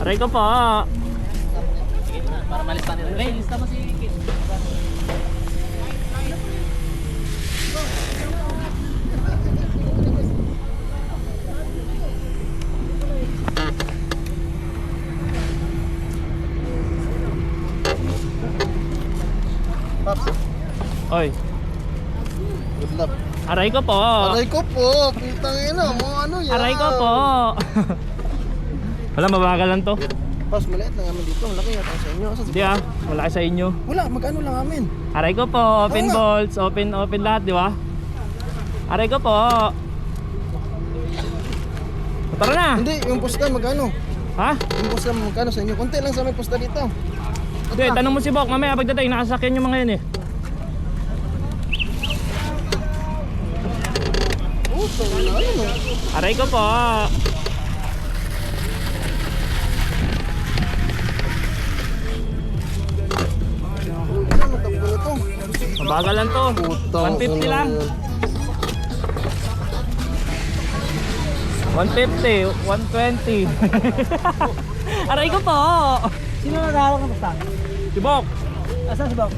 Aray ko po. Para malista nila. Ray, lista mo si Kit. Paps, Oy, good luck. aray ko po. Aray ko po, putang ina, mga ano yan. Aray ko po. Wala, mabagal lang to. Paps, maliit lang namin dito, malaki yata sa inyo. Asa si Di ah, malaki sa inyo. Wala, magkano lang amin. Aray ko po, open Oo nga. bolts, open lahat, di ba? Aray ko po. Tara na. Hindi, yung pusta magkano? Ha? Yung pusta magkano sa inyo? Konti lang sa may pusta dito. Hindi, tanong mo si Bok, mamaya pagdating, nakasakyan nyo mga yun eh. Putang ina, ano? Aray ko po. Ano matakbo na to? Mabagal lang to. Putang 150 lang. 150, 120. Aray ko po. Sino nag-aaral ka basta? Si Bok. Asan si Bob?